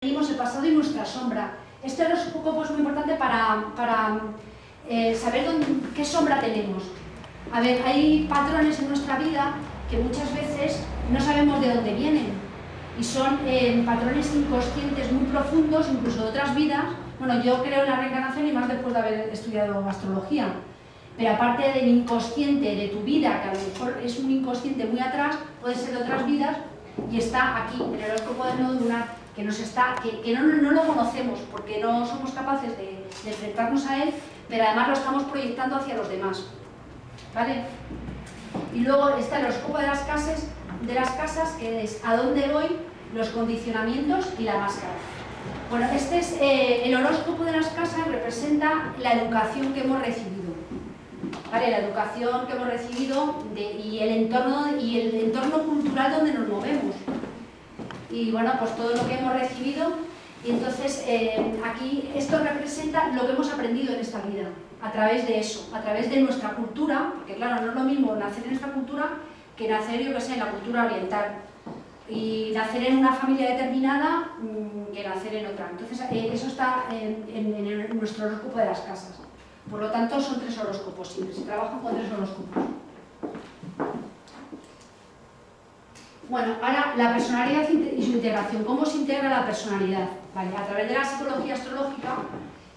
Venimos el pasado y nuestra sombra. Este horóscopo es muy importante para saber qué sombra tenemos. A ver, hay patrones en nuestra vida que muchas veces no sabemos de dónde vienen y son patrones inconscientes muy profundos, incluso de otras vidas. Bueno, yo creo en la reencarnación y más después de haber estudiado astrología, pero aparte del inconsciente de tu vida, que a lo mejor es un inconsciente muy atrás, puede ser de otras vidas, y está aquí, en el horóscopo del nodo lunar, que no lo conocemos porque no somos capaces de enfrentarnos a él, pero además lo estamos proyectando hacia los demás, ¿vale? Y luego está el horóscopo de las casas, que es a dónde voy, los condicionamientos y la máscara. Bueno, este es el horóscopo de las casas, representa la educación que hemos recibido, ¿vale? La educación que hemos recibido y el entorno cultural donde nos movemos. Y bueno, pues todo lo que hemos recibido, y entonces aquí esto representa lo que hemos aprendido en esta vida, a través de eso, a través de nuestra cultura, porque claro, no es lo mismo nacer en esta cultura que nacer, yo que sé, en la cultura oriental, y nacer en una familia determinada que nacer en otra. Entonces eso está en nuestro horóscopo de las casas. Por lo tanto, son 3 horóscopos, siempre se trabaja con 3 horóscopos. Bueno, ahora la personalidad y su integración. ¿Cómo se integra la personalidad? Vale, a través de la psicología astrológica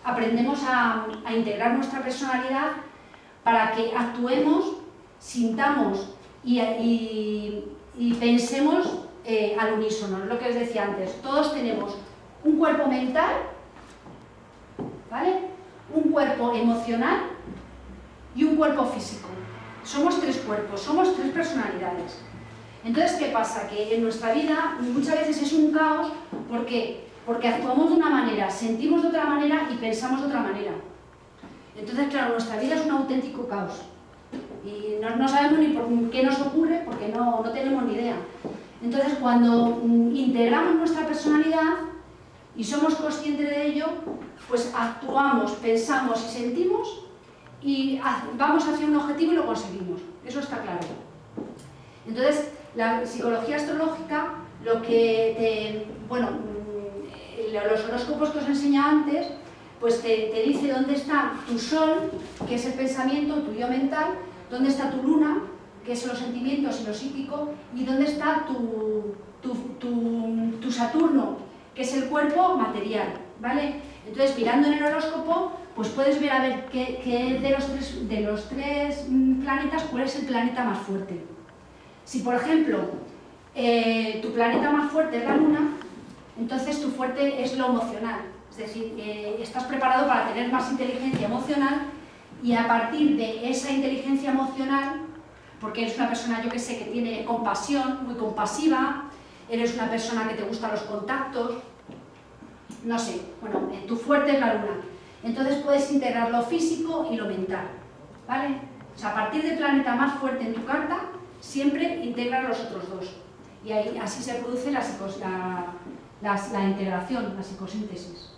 aprendemos a integrar nuestra personalidad para que actuemos, sintamos y pensemos al unísono. Es lo que os decía antes. Todos tenemos un cuerpo mental, ¿vale? Un cuerpo emocional y un cuerpo físico. Somos 3 cuerpos, somos 3 personalidades. Entonces, ¿qué pasa? Que en nuestra vida muchas veces es un caos porque actuamos de una manera, sentimos de otra manera y pensamos de otra manera. Entonces, claro, nuestra vida es un auténtico caos. Y no sabemos ni por qué nos ocurre porque no tenemos ni idea. Entonces, cuando integramos nuestra personalidad y somos conscientes de ello, pues actuamos, pensamos y sentimos y vamos hacia un objetivo y lo conseguimos. Eso está claro. Entonces, la psicología astrológica, los horóscopos que os enseñaba antes, pues te dice dónde está tu sol, que es el pensamiento, tu yo mental, dónde está tu luna, que son los sentimientos y lo psíquico, y dónde está tu Saturno, que es el cuerpo material, ¿vale? Entonces, mirando en el horóscopo, pues puedes ver a ver qué de los tres planetas, cuál es el planeta más fuerte. Si, por ejemplo, tu planeta más fuerte es la Luna, entonces tu fuerte es lo emocional. Es decir, estás preparado para tener más inteligencia emocional y a partir de esa inteligencia emocional, porque eres una persona, yo que sé, que tiene compasión, muy compasiva, eres una persona que te gustan los contactos, no sé, bueno, tu fuerte es la Luna. Entonces puedes integrar lo físico y lo mental, ¿vale? O sea, a partir del planeta más fuerte en tu carta, siempre integra los otros 2 y así se produce la integración, la psicosíntesis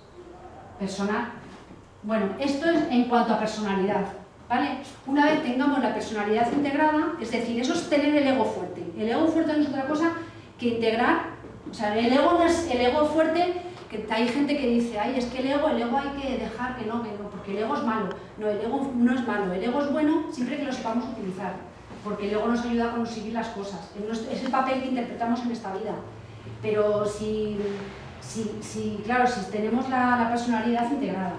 personal. Bueno, esto es en cuanto a personalidad, ¿vale? Una vez tengamos la personalidad integrada, es decir, eso es tener el ego fuerte. El ego fuerte no es otra cosa que integrar, o sea, el ego no es el ego fuerte, que hay gente que dice, ay, es que el ego hay que dejar que no, porque el ego es malo. No, el ego no es malo, el ego es bueno siempre que lo sepamos utilizar, porque el ego nos ayuda a conseguir las cosas. Es el papel que interpretamos en esta vida. Pero claro, si tenemos la personalidad integrada,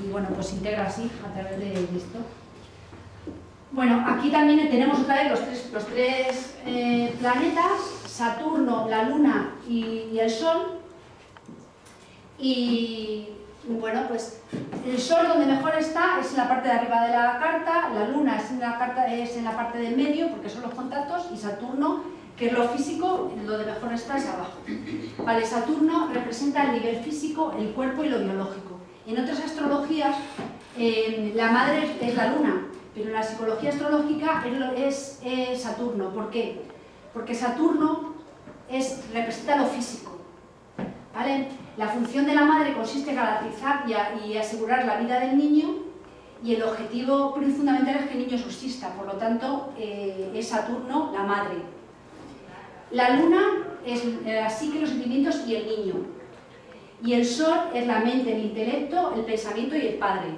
y bueno, pues se integra así, a través de esto. Bueno, aquí también tenemos otra vez los tres planetas, Saturno, la Luna y el Sol. Y bueno, pues el Sol donde mejor está es en la parte de arriba de la carta, la Luna es en la parte del medio, porque son los contactos, y Saturno, que es lo físico, donde mejor está es abajo. Vale, Saturno representa el nivel físico, el cuerpo y lo biológico. En otras astrologías, la madre es la Luna, pero en la psicología astrológica es Saturno. ¿Por qué? Porque Saturno representa lo físico, ¿vale? La función de la madre consiste en garantizar y asegurar la vida del niño, y el objetivo fundamental es que el niño subsista, por lo tanto es Saturno la madre. La Luna es la psique, los sentimientos y el niño. Y el Sol es la mente, el intelecto, el pensamiento y el padre.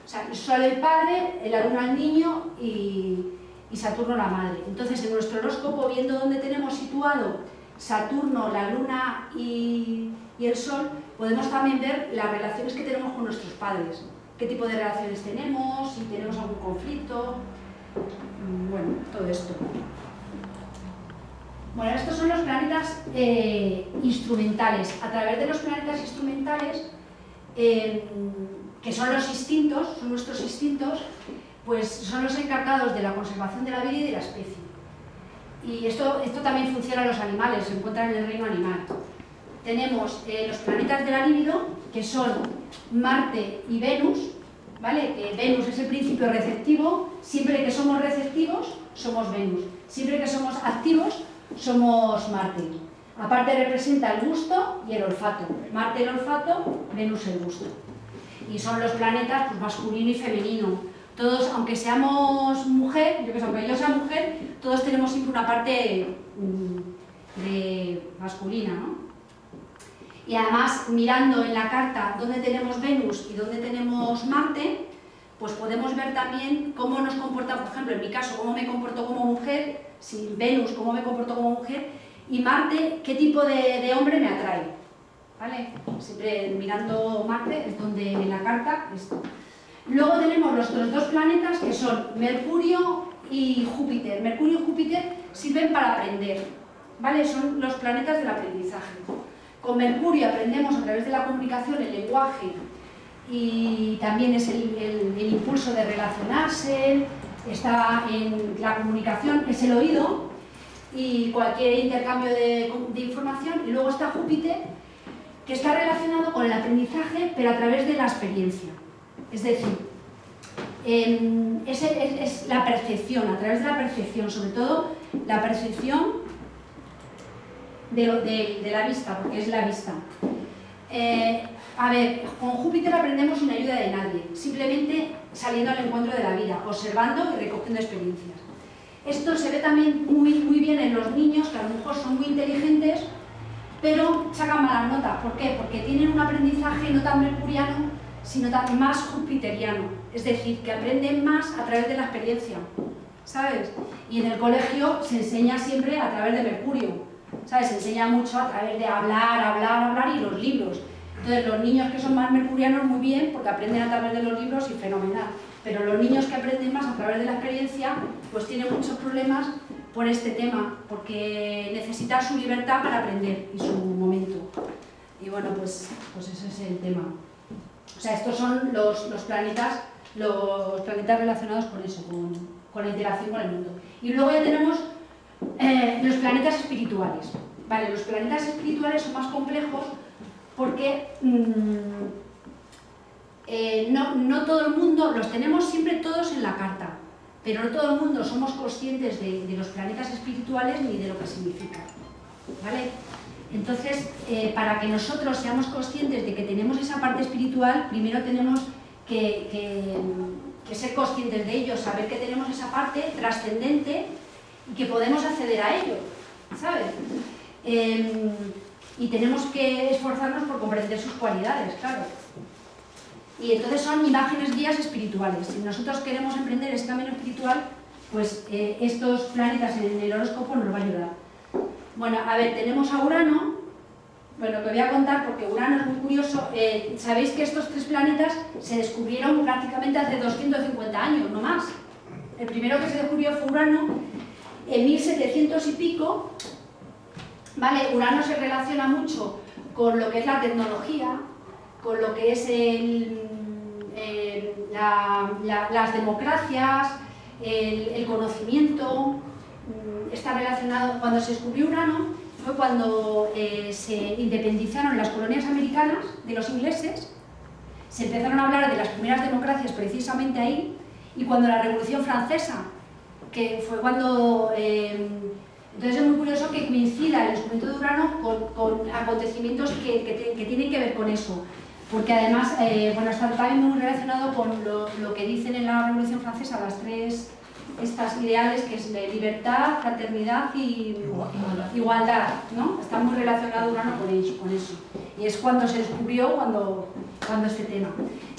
O sea, el Sol el padre, la Luna el niño y Saturno la madre. Entonces, en nuestro horóscopo, viendo dónde tenemos situado Saturno, la Luna y el Sol, podemos también ver las relaciones que tenemos con nuestros padres. Qué tipo de relaciones tenemos, si tenemos algún conflicto, bueno, todo esto. Bueno, estos son los planetas instrumentales. A través de los planetas instrumentales, que son los instintos, son nuestros instintos, pues son los encargados de la conservación de la vida y de la especie. Y esto también funciona en los animales, se encuentra en el reino animal. Tenemos los planetas de la libido, que son Marte y Venus, ¿vale? Que Venus es el principio receptivo, siempre que somos receptivos, somos Venus. Siempre que somos activos, somos Marte. Aparte representa el gusto y el olfato. Marte el olfato, Venus el gusto. Y son los planetas pues, masculino y femenino. Todos, aunque seamos mujer, aunque yo sea mujer, todos tenemos siempre una parte masculina, ¿no? Y además, mirando en la carta dónde tenemos Venus y dónde tenemos Marte, pues podemos ver también cómo nos comporta, por ejemplo, en mi caso, cómo me comporto como mujer, si Venus, cómo me comporto como mujer, y Marte, qué tipo de hombre me atrae, ¿vale? Siempre mirando Marte es donde en la carta esto. Luego tenemos los otros dos planetas que son Mercurio y Júpiter. Mercurio y Júpiter sirven para aprender, ¿vale? Son los planetas del aprendizaje. Con Mercurio aprendemos a través de la comunicación, el lenguaje, y también es el impulso de relacionarse, está en la comunicación, es el oído y cualquier intercambio de información. Y luego está Júpiter, que está relacionado con el aprendizaje, pero a través de la experiencia. Es decir, es la percepción, a través de la percepción, sobre todo la percepción de la vista, porque es la vista. A ver, con Júpiter aprendemos sin ayuda de nadie, simplemente saliendo al encuentro de la vida, observando y recogiendo experiencias. Esto se ve también muy bien en los niños, que a lo mejor son muy inteligentes, pero sacan malas notas. ¿Por qué? Porque tienen un aprendizaje no tan mercuriano, sino más jupiteriano. Es decir, que aprenden más a través de la experiencia, ¿sabes? Y en el colegio se enseña siempre a través de Mercurio, ¿sabes? Se enseña mucho a través de hablar y los libros. Entonces los niños que son más mercurianos muy bien, porque aprenden a través de los libros y fenomenal. Pero los niños que aprenden más a través de la experiencia, pues tienen muchos problemas por este tema, porque necesitan su libertad para aprender y su momento. Y bueno, pues ese es el tema. O sea, estos son los planetas relacionados con eso, con la interacción con el mundo. Y luego ya tenemos los planetas espirituales. Vale, los planetas espirituales son más complejos porque no todo el mundo, los tenemos siempre todos en la carta, pero no todo el mundo somos conscientes de los planetas espirituales ni de lo que significan, ¿vale? Entonces, para que nosotros seamos conscientes de que tenemos esa parte espiritual, primero tenemos que ser conscientes de ello, saber que tenemos esa parte trascendente y que podemos acceder a ello, ¿sabes? Y tenemos que esforzarnos por comprender sus cualidades, claro. Y entonces son imágenes guías espirituales. Si nosotros queremos emprender ese camino espiritual, pues estos planetas en el horóscopo nos va a ayudar. Bueno, a ver, tenemos a Urano. Bueno, te voy a contar porque Urano es muy curioso. Sabéis que estos tres planetas se descubrieron prácticamente hace 250 años, no más. El primero que se descubrió fue Urano en 1700 y pico. Vale, Urano se relaciona mucho con lo que es la tecnología, con lo que es las democracias, el conocimiento. Está relacionado, cuando se descubrió Urano fue cuando se independizaron las colonias americanas de los ingleses, se empezaron a hablar de las primeras democracias precisamente ahí, y cuando la Revolución Francesa, que fue cuando... entonces es muy curioso que coincida el descubrimiento de Urano con acontecimientos que tienen que ver con eso, porque además bueno, está también muy relacionado con lo que dicen en la Revolución Francesa las tres estas ideales, que es de libertad, fraternidad y igualdad, ¿no? Está muy relacionado Urano con eso. Y es cuando se descubrió, cuando este tema.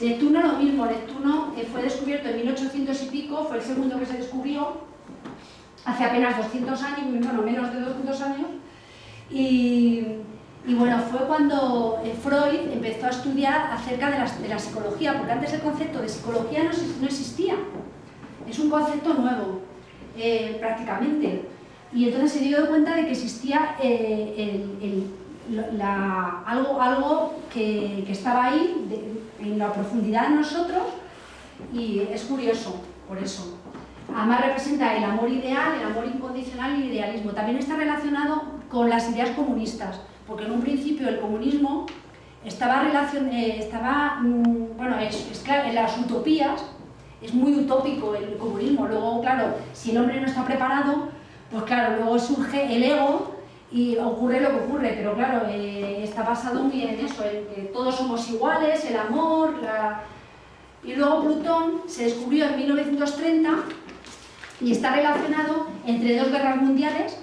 Neptuno lo mismo, Neptuno fue descubierto en 1800 y pico, fue el segundo que se descubrió, hace apenas 200 años, bueno, menos de 200 años, y bueno, fue cuando Freud empezó a estudiar acerca de la psicología, porque antes el concepto de psicología no existía, es un concepto nuevo, prácticamente, y entonces se dio cuenta de que existía algo que estaba ahí, en la profundidad de nosotros, y es curioso, por eso. Además representa el amor ideal, el amor incondicional y el idealismo. También está relacionado con las ideas comunistas, porque en un principio el comunismo estaba bueno, es que en las utopías es muy utópico el comunismo. Luego, claro, si el hombre no está preparado, pues claro, luego surge el ego y ocurre lo que ocurre, pero claro, está basado muy en eso, en que todos somos iguales, el amor, Y luego Plutón se descubrió en 1930 y está relacionado entre dos guerras mundiales,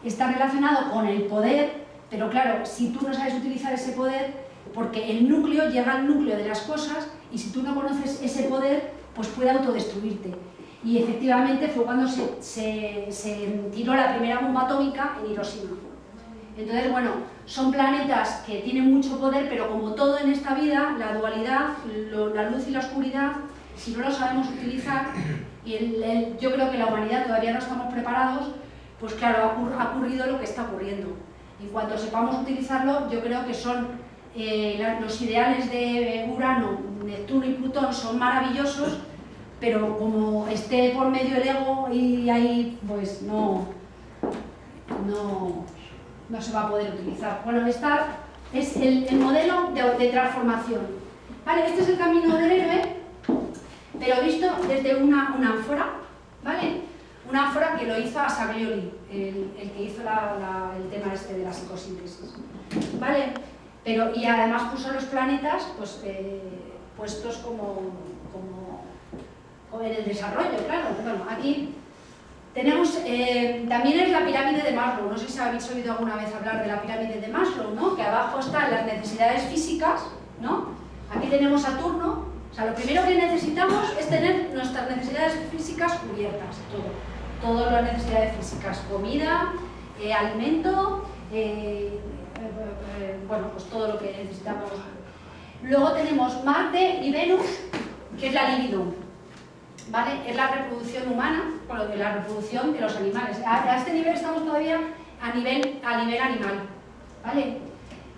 está relacionado con el poder, pero claro, si tú no sabes utilizar ese poder, porque el núcleo llega al núcleo de las cosas y si tú no conoces ese poder, pues puede autodestruirte. Y efectivamente fue cuando se tiró la primera bomba atómica en Hiroshima. Entonces, bueno, son planetas que tienen mucho poder, pero como todo en esta vida, la dualidad, la luz y la oscuridad, si no lo sabemos utilizar, y yo creo que la humanidad todavía no estamos preparados, pues claro, ha ocurrido lo que está ocurriendo. En cuanto sepamos utilizarlo, yo creo que son los ideales de Urano, Neptuno y Plutón son maravillosos, pero como esté por medio el ego y ahí, pues no se va a poder utilizar. Bueno, esta es el modelo de transformación. Vale, este es el camino del héroe, pero visto desde una ánfora, ¿vale? Una ánfora que lo hizo Assaglioli, el que hizo el tema este de la psicosíntesis, ¿vale? Y además puso los planetas pues, puestos como en el desarrollo, claro. Bueno, aquí tenemos, también es la pirámide de Maslow, no sé si habéis oído alguna vez hablar de la pirámide de Maslow, ¿no? Que abajo están las necesidades físicas, ¿no? Aquí tenemos Saturno, o sea, lo primero que necesitamos es tener nuestras necesidades físicas cubiertas, todas las necesidades físicas, comida, alimento, bueno, pues todo lo que necesitamos. Luego tenemos Marte y Venus, que es la libido, ¿vale? Es la reproducción humana, bueno, de la reproducción de los animales. A este nivel estamos todavía a nivel animal, ¿vale?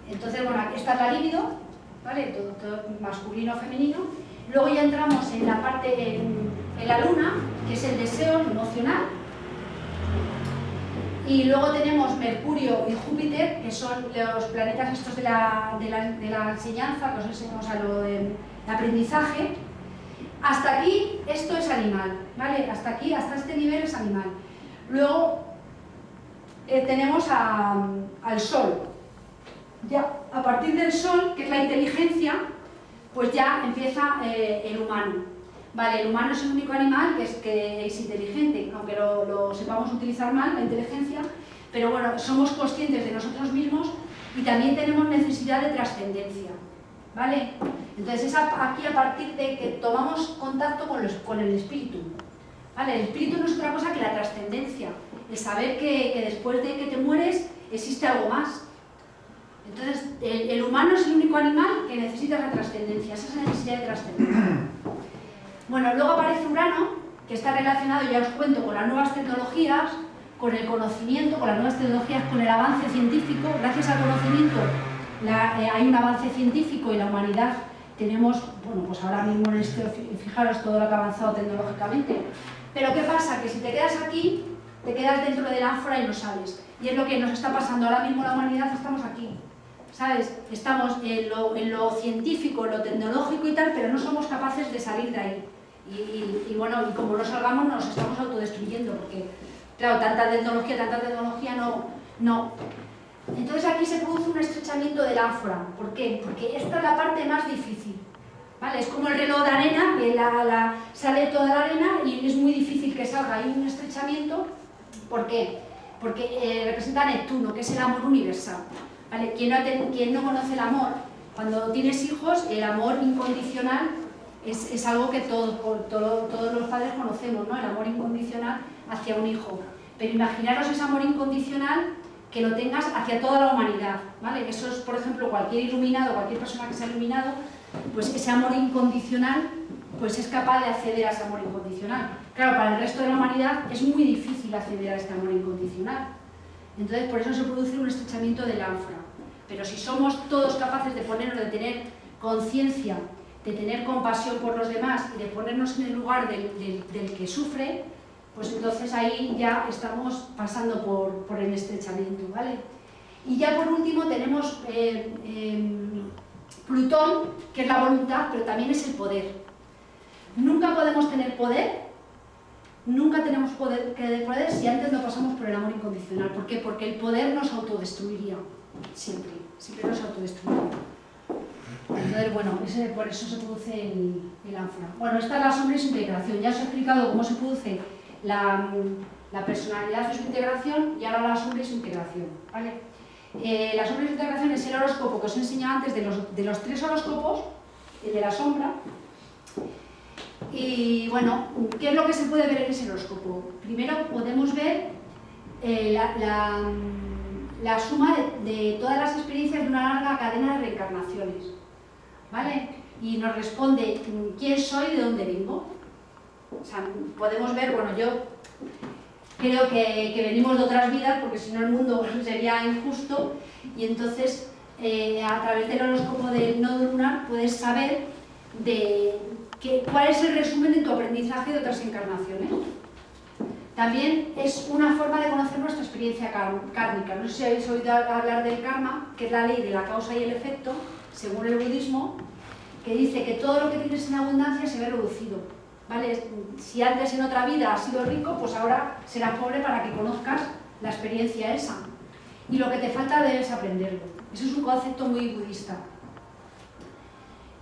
Entonces, bueno, aquí está la libido, ¿vale? Todo masculino, femenino. Luego ya entramos en la parte, en la luna, que es el deseo emocional. Y luego tenemos Mercurio y Júpiter, que son los planetas estos de la enseñanza, que os enseñamos a lo del aprendizaje. Hasta aquí esto es animal, ¿vale? Hasta aquí, hasta este nivel es animal. Luego tenemos al Sol. Ya a partir del Sol, que es la inteligencia, pues ya empieza el humano. Vale, el humano es el único animal que es inteligente, aunque lo sepamos utilizar mal, la inteligencia, pero bueno, somos conscientes de nosotros mismos y también tenemos necesidad de trascendencia, ¿vale? Entonces es aquí a partir de que tomamos contacto con el espíritu, ¿vale? El espíritu no es otra cosa que la trascendencia, el saber que después de que te mueres existe algo más. Entonces el humano es el único animal que necesita esa trascendencia, esa necesidad de trascendencia. Bueno, luego aparece Urano, que está relacionado, ya os cuento, con las nuevas tecnologías, con el conocimiento, con las nuevas tecnologías, con el avance científico. Gracias al conocimiento hay un avance científico y la humanidad tenemos, bueno, pues ahora mismo en esto, fijaros todo lo que ha avanzado tecnológicamente. Pero ¿qué pasa? Que si te quedas aquí, te quedas dentro de la ánfora y no sales. Y es lo que nos está pasando ahora mismo la humanidad, estamos aquí. ¿Sabes? Estamos en lo científico, en lo tecnológico y tal, pero no somos capaces de salir de ahí. Y bueno, y como no salgamos nos estamos autodestruyendo, porque, claro, tanta tecnología no. Entonces aquí se produce un estrechamiento del ánfora. ¿Por qué? Porque esta es la parte más difícil, ¿vale? Es como el reloj de arena, que sale toda la arena y es muy difícil que salga. Hay un estrechamiento. ¿Por qué? Porque representa a Neptuno, que es el amor universal. ¿vale? ¿Quién no conoce el amor? Cuando tienes hijos, el amor incondicional es algo que todos los padres conocemos, ¿no? El amor incondicional hacia un hijo. Pero imaginaros ese amor incondicional que lo tengas hacia toda la humanidad, ¿vale? Eso es, por ejemplo, cualquier iluminado, cualquier persona que sea iluminado, pues ese amor incondicional, pues es capaz de acceder a ese amor incondicional. Claro, para el resto de la humanidad es muy difícil acceder a este amor incondicional. Entonces, por eso se produce un estrechamiento del ánfora. Pero si somos todos capaces de ponernos, de tener conciencia, de tener compasión por los demás y de ponernos en el lugar del que sufre, pues entonces ahí ya estamos pasando por el estrechamiento, ¿vale? Y ya por último tenemos Plutón, que es la voluntad, pero también es el poder. Nunca podemos tener poder, nunca tenemos poder si antes no pasamos por el amor incondicional. ¿Por qué? Porque el poder nos autodestruiría, siempre nos autodestruiría. Entonces, bueno, por eso se produce el ánfora. Bueno, esta es la sombra y su integración. Ya os he explicado cómo se produce la personalidad y su integración, y ahora la sombra y su integración, ¿vale? La sombra y su integración es el horóscopo que os he enseñado antes de los 3 horóscopos, el de la sombra. Y bueno, ¿qué es lo que se puede ver en ese horóscopo? Primero podemos ver la suma de todas las experiencias de una larga cadena de reencarnaciones, ¿vale? Y nos responde quién soy y de dónde vengo. O sea, podemos ver, bueno, yo creo que venimos de otras vidas, porque si no el mundo sería injusto, y entonces a través del horóscopo del nodo lunar puedes saber cuál es el resumen de tu aprendizaje de otras encarnaciones. También es una forma de conocer nuestra experiencia kármica. No sé si habéis oído hablar del karma, que es la ley de la causa y el efecto, según el budismo, que dice que todo lo que tienes en abundancia se ve reducido. ¿Vale? Si antes en otra vida has sido rico, pues ahora serás pobre para que conozcas la experiencia esa. Y lo que te falta debes aprenderlo. Eso es un concepto muy budista.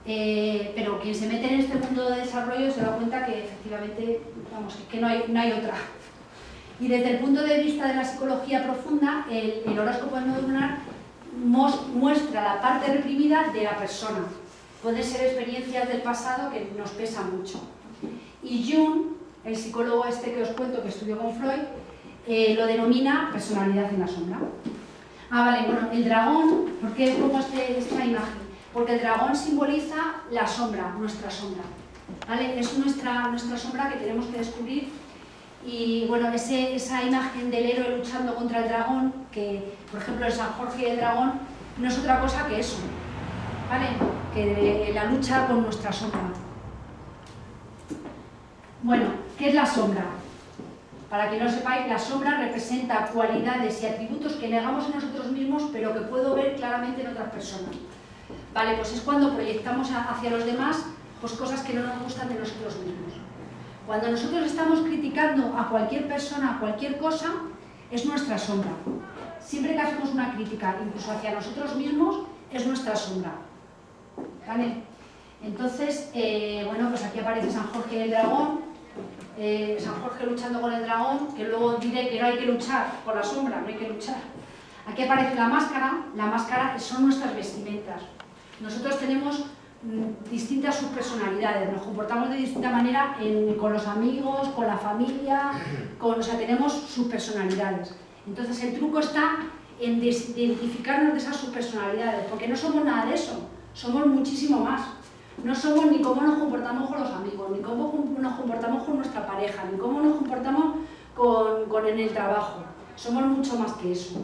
Pero quien se mete en este mundo de desarrollo se da cuenta que efectivamente, vamos, que no hay otra. Y desde el punto de vista de la psicología profunda, el horóscopo del nodo lunar muestra la parte reprimida de la persona. Pueden ser experiencias del pasado que nos pesan mucho. Y Jung, el psicólogo este que os cuento que estudió con Freud, lo denomina personalidad en la sombra. Vale, bueno, el dragón, ¿por qué pongo esta imagen? Porque el dragón simboliza la sombra, nuestra sombra, ¿vale? Es nuestra sombra que tenemos que descubrir. Y bueno, esa imagen del héroe luchando contra el dragón, que por ejemplo en San Jorge y el dragón, no es otra cosa que eso, ¿vale? Que la lucha con nuestra sombra. Bueno, ¿qué es la sombra? Para que no sepáis, la sombra representa cualidades y atributos que negamos en nosotros mismos, pero que puedo ver claramente en otras personas. Vale, pues es cuando proyectamos hacia los demás pues cosas que no nos gustan de nosotros mismos. Cuando nosotros estamos criticando a cualquier persona, a cualquier cosa, es nuestra sombra. Siempre que hacemos una crítica, incluso hacia nosotros mismos, es nuestra sombra. ¿Vale? Entonces, bueno, pues aquí aparece San Jorge y el dragón. San Jorge luchando con el dragón, que luego diré que no hay que luchar con la sombra, no hay que luchar. Aquí aparece la máscara son nuestras vestimentas. Nosotros tenemos distintas subpersonalidades, nos comportamos de distinta manera con los amigos, con la familia, o sea, tenemos subpersonalidades. Entonces el truco está en identificarnos de esas subpersonalidades, porque no somos nada de eso, somos muchísimo más. No somos ni cómo nos comportamos con los amigos, ni cómo nos comportamos con nuestra pareja, ni cómo nos comportamos en el trabajo. Somos mucho más que eso.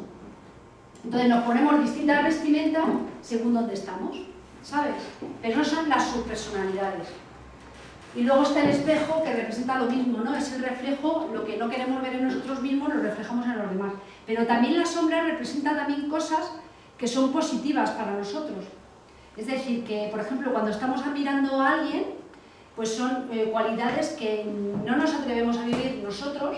Entonces nos ponemos distintas vestimentas según dónde estamos, ¿sabes? Pero no son las subpersonalidades. Y luego está el espejo, que representa lo mismo, ¿no? Es el reflejo, lo que no queremos ver en nosotros mismos lo reflejamos en los demás. Pero también la sombra representa también cosas que son positivas para nosotros. Es decir, que, por ejemplo, cuando estamos admirando a alguien, pues son cualidades que no nos atrevemos a vivir nosotros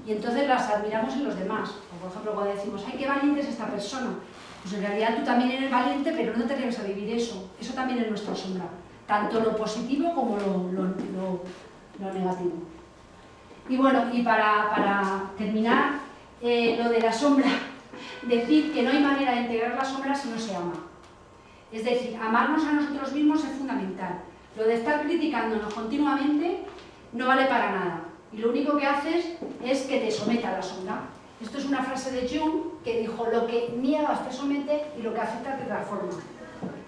y entonces las admiramos en los demás. O, por ejemplo, cuando decimos, ¡ay, qué valiente es esta persona! Pues en realidad tú también eres valiente, pero no te atreves a vivir eso. Eso también es nuestra sombra. Tanto lo positivo como lo negativo. Y bueno, y para terminar, lo de la sombra decir que no hay manera de integrar la sombra si no se ama. Es decir, amarnos a nosotros mismos es fundamental. Lo de estar criticándonos continuamente no vale para nada. Y lo único que haces es que te someta a la sombra. Esto es una frase de Jung que dijo: lo que niegas te somete y lo que aceptas te transforma.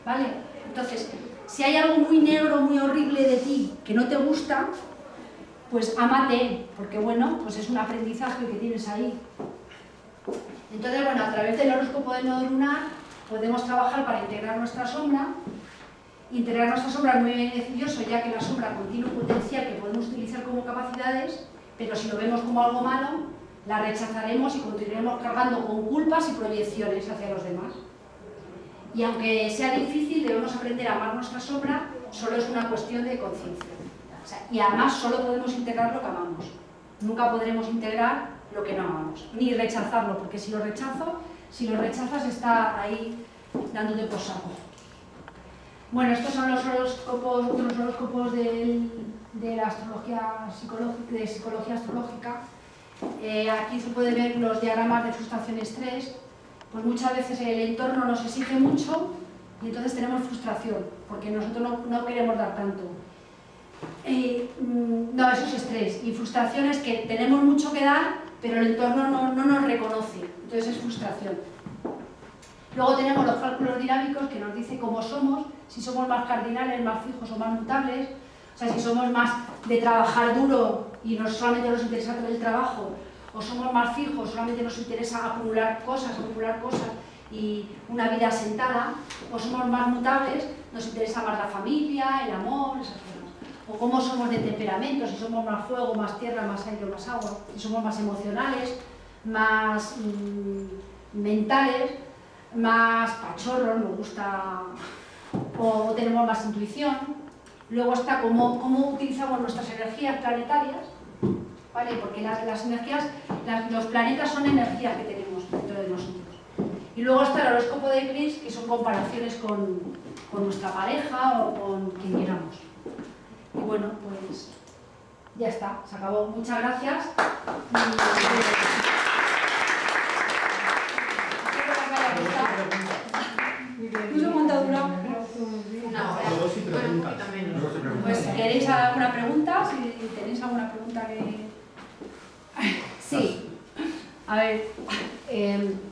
¿Vale? Entonces, si hay algo muy negro, muy horrible de ti que no te gusta, pues ámate, porque bueno, pues es un aprendizaje que tienes ahí. Entonces, bueno, a través del horóscopo de nodo lunar podemos trabajar para integrar nuestra sombra. Integrar nuestra sombra es muy beneficioso, ya que la sombra contiene un potencial que podemos utilizar como capacidades, pero si lo vemos como algo malo, la rechazaremos y continuaremos cargando con culpas y proyecciones hacia los demás. Y aunque sea difícil, debemos aprender a amar nuestra sombra, solo es una cuestión de conciencia. O sea, y además solo podemos integrar lo que amamos. Nunca podremos integrar lo que no amamos, ni rechazarlo, porque si lo rechazas está ahí dándote por saco. Bueno, estos son los horóscopos, otros horóscopos de la astrología de psicología astrológica. Aquí se pueden ver los diagramas de frustración y estrés. Pues muchas veces el entorno nos exige mucho y entonces tenemos frustración, porque nosotros no queremos dar tanto. No, eso es estrés. Y frustración es que tenemos mucho que dar, pero el entorno no nos reconoce, entonces es frustración. Luego tenemos los cálculos dinámicos, que nos dice cómo somos, si somos más cardinales, más fijos o más mutables, o sea, si somos más de trabajar duro y solamente nos interesa el trabajo, o somos más fijos, solamente nos interesa acumular cosas y una vida asentada, o somos más mutables, nos interesa más la familia, el amor, esas cosas. O cómo somos de temperamento, si somos más fuego, más tierra, más aire, más agua, si somos más emocionales, más mentales, más pachorros, nos gusta, o tenemos más intuición. Luego está cómo utilizamos nuestras energías planetarias, ¿vale? Porque las energías, los planetas son energías que tenemos dentro de nosotros. Y luego está el horóscopo de Gris, que son comparaciones con nuestra pareja o con quien queramos. Y bueno, pues ya está, se acabó. Muchas gracias. No sé cuánto ha durado, pues si queréis alguna pregunta, si tenéis alguna pregunta que... Sí. A ver,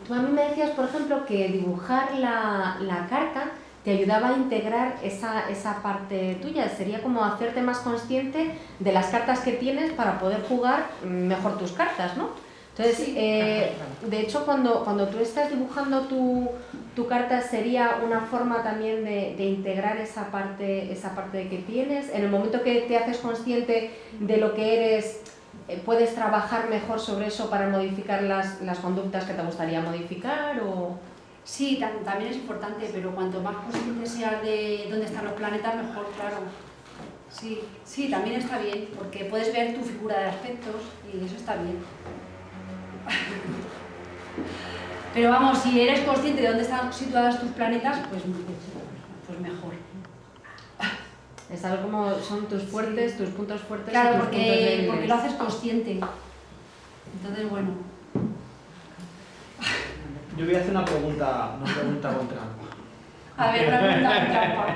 tú a mí me decías, por ejemplo, que dibujar la carta te ayudaba a integrar esa parte tuya. Sería como hacerte más consciente de las cartas que tienes para poder jugar mejor tus cartas, ¿no? Entonces, sí. De hecho, cuando tú estás dibujando tu carta, ¿sería una forma también de integrar esa parte que tienes? En el momento que te haces consciente de lo que eres, ¿puedes trabajar mejor sobre eso para modificar las conductas que te gustaría modificar? ¿O? Sí, también es importante, pero cuanto más consciente seas de dónde están los planetas, mejor, claro. Sí, también está bien, porque puedes ver tu figura de aspectos y eso está bien. Pero vamos, si eres consciente de dónde están situados tus planetas, pues mejor. Es algo como son tus fuertes, tus puntos fuertes. Claro, y tus puntos débiles. porque lo haces consciente. Entonces, bueno. Yo voy a hacer una pregunta con trampa. A ver, una pregunta con trampa.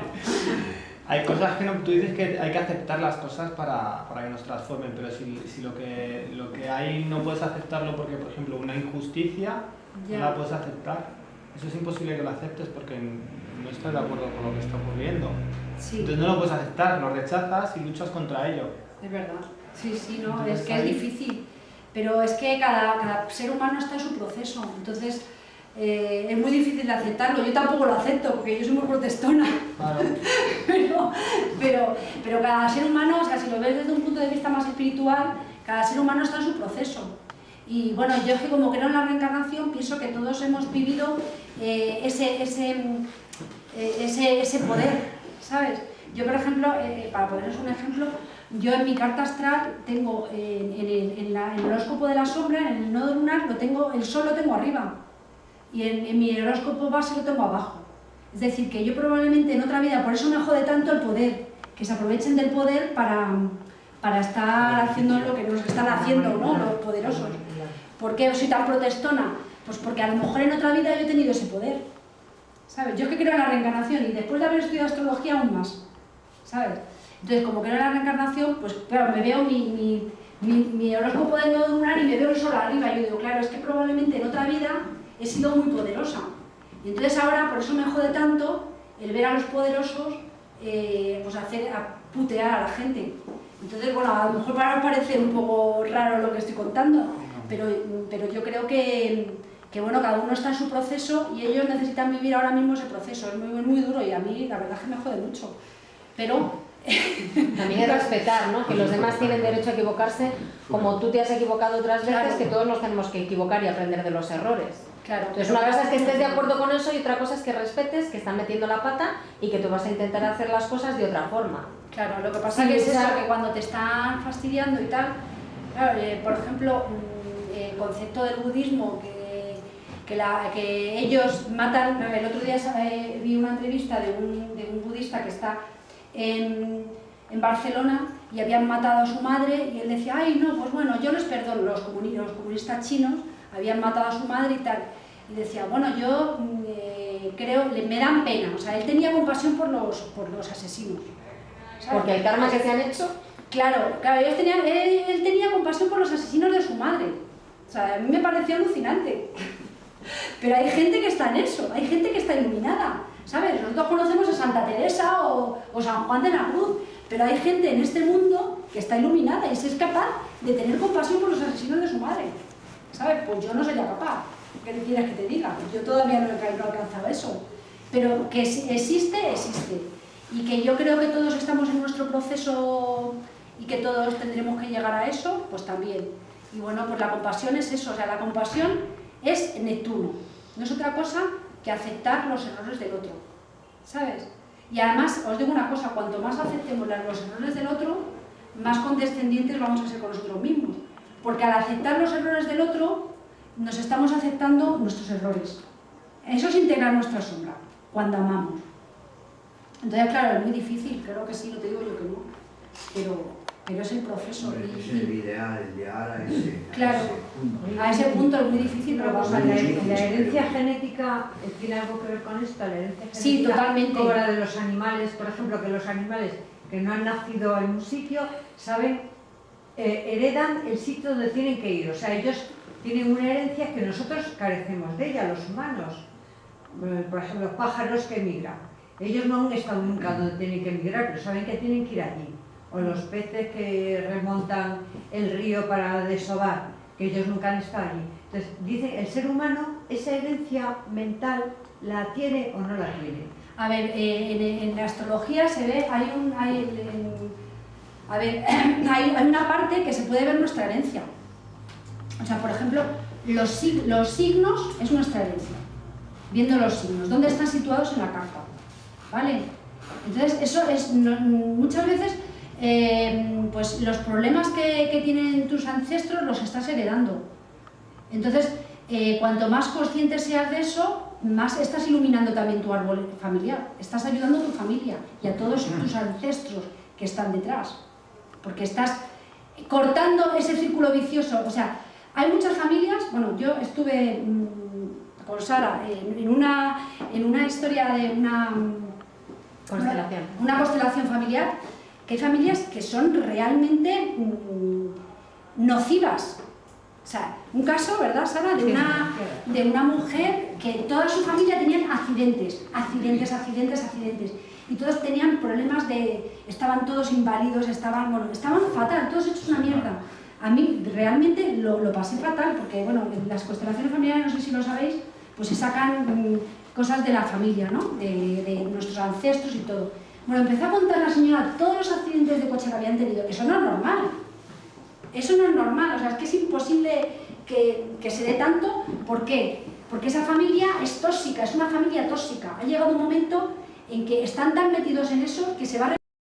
Hay cosas que tú dices que hay que aceptar las cosas para que nos transformen, pero si lo que hay no puedes aceptarlo porque, por ejemplo, una injusticia no la puedes aceptar, eso es imposible que lo aceptes porque no estás de acuerdo con lo que está ocurriendo. Sí. Entonces no lo puedes aceptar, lo rechazas y luchas contra ello. Es verdad. Sí, no, entonces, es que es difícil. Pero es que cada ser humano está en su proceso, entonces es muy difícil de aceptarlo. Yo tampoco lo acepto porque yo soy muy protestona. Claro. pero cada ser humano, o sea, si lo ves desde un punto de vista más espiritual, cada ser humano está en su proceso. Y bueno, yo es que como creo en la reencarnación, pienso que todos hemos vivido ese poder, ¿sabes? Yo, por ejemplo, para poneros un ejemplo, yo en mi carta astral tengo, en el horóscopo de la sombra, en el nodo lunar, el sol lo tengo arriba. Y en mi horóscopo base lo tengo abajo. Es decir, que yo probablemente en otra vida, por eso me jode tanto el poder, que se aprovechen del poder para estar haciendo lo que nos están haciendo, ¿no? Los poderosos. ¿Por qué soy tan protestona? Pues porque a lo mejor en otra vida yo he tenido ese poder, ¿sabes? Yo es que creo en la reencarnación y después de haber estudiado astrología aún más, ¿sabes? Entonces, como creo en la reencarnación, pues claro, me veo mi horóscopo del nodo lunar y me veo el sol arriba. Y yo digo, claro, es que probablemente en otra vida he sido muy poderosa. Y entonces ahora, por eso me jode tanto el ver a los poderosos pues putear a la gente. Entonces, bueno, a lo mejor para parece un poco raro lo que estoy contando, pero yo creo que bueno, cada uno está en su proceso y ellos necesitan vivir ahora mismo ese proceso. Es muy duro y a mí la verdad es que me jode mucho. Pero también es respetar, ¿no? Que los demás tienen derecho a equivocarse, como tú te has equivocado otras veces, claro, que todos nos tenemos que equivocar y aprender de los errores. Claro. Entonces una cosa es que estés de acuerdo con eso y otra cosa es que respetes que están metiendo la pata y que tú vas a intentar hacer las cosas de otra forma. Claro, lo que pasa que es eso, que cuando te están fastidiando y tal, claro, por ejemplo, el concepto del budismo, que ellos matan. El otro día vi una entrevista de un budista que está en Barcelona y habían matado a su madre y él decía, ay no, pues bueno, yo les perdono, los comunistas chinos habían matado a su madre y tal, y decía, bueno, yo creo, me dan pena, o sea, él tenía compasión por los asesinos, ¿sabes? Porque el karma que se han hecho. Claro, él tenía compasión por los asesinos de su madre, o sea, a mí me pareció alucinante. Pero hay gente que está en eso, hay gente que está iluminada, ¿sabes? Nosotros conocemos a Santa Teresa o San Juan de la Cruz, pero hay gente en este mundo que está iluminada y es capaz de tener compasión por los asesinos de su madre, ¿sabes? Pues yo no sería capaz, ¿qué te quieres que te diga? Yo todavía no he alcanzado eso, pero que existe, existe. Y que yo creo que todos estamos en nuestro proceso y que todos tendremos que llegar a eso, pues también. Y bueno, pues la compasión es eso, o sea, la compasión es Neptuno, no es otra cosa que aceptar los errores del otro, ¿sabes? Y además, os digo una cosa, cuanto más aceptemos los errores del otro, más condescendientes vamos a ser con nosotros mismos, porque al aceptar los errores del otro, nos estamos aceptando nuestros errores. Eso es integrar nuestra sombra, cuando amamos. Entonces, claro, es muy difícil, creo que sí, no te digo yo que no, pero es el proceso. Es el ideal, llegar a ese, claro, punto. A ese punto es muy difícil, pero vamos a la herencia genética tiene algo que ver con esto, la herencia genética. Sí, totalmente. Como la de los animales, por ejemplo, que los animales que no han nacido en un sitio, saben, heredan el sitio donde tienen que ir. O sea, ellos tienen una herencia que nosotros carecemos de ella, los humanos. Por ejemplo, los pájaros que migran. Ellos no han estado nunca donde tienen que migrar, pero saben que tienen que ir allí. O los peces que remontan el río para desovar, que ellos nunca han estado allí. Entonces, dicen, el ser humano, esa herencia mental, ¿la tiene o no la tiene? A ver, en la astrología se ve, hay una parte que se puede ver nuestra herencia. O sea, por ejemplo, los signos es nuestra herencia. Viendo los signos, ¿dónde están situados en la carta? ¿Vale? Entonces, eso es, muchas veces, pues los problemas que tienen tus ancestros los estás heredando. Entonces, cuanto más consciente seas de eso, más estás iluminando también tu árbol familiar. Estás ayudando a tu familia y a todos tus ancestros que están detrás. Porque estás cortando ese círculo vicioso. O sea, hay muchas familias, bueno, yo estuve con Sara en una historia de una constelación familiar, que hay familias que son realmente nocivas. O sea, un caso, ¿verdad, Sara? De una mujer que toda su familia tenían accidentes. Y todos tenían problemas estaban todos inválidos, estaban fatal, todos hechos una mierda. A mí realmente lo pasé fatal, porque bueno, en las constelaciones familiares, no sé si lo sabéis, pues se sacan cosas de la familia, ¿no? De nuestros ancestros y todo. Bueno, empezó a contar la señora todos los accidentes de coche que habían tenido. Eso no es normal. Eso no es normal, o sea, es que es imposible que se dé tanto. ¿Por qué? Porque esa familia es tóxica, es una familia tóxica. Ha llegado un momento en que están tan metidos en eso que se va a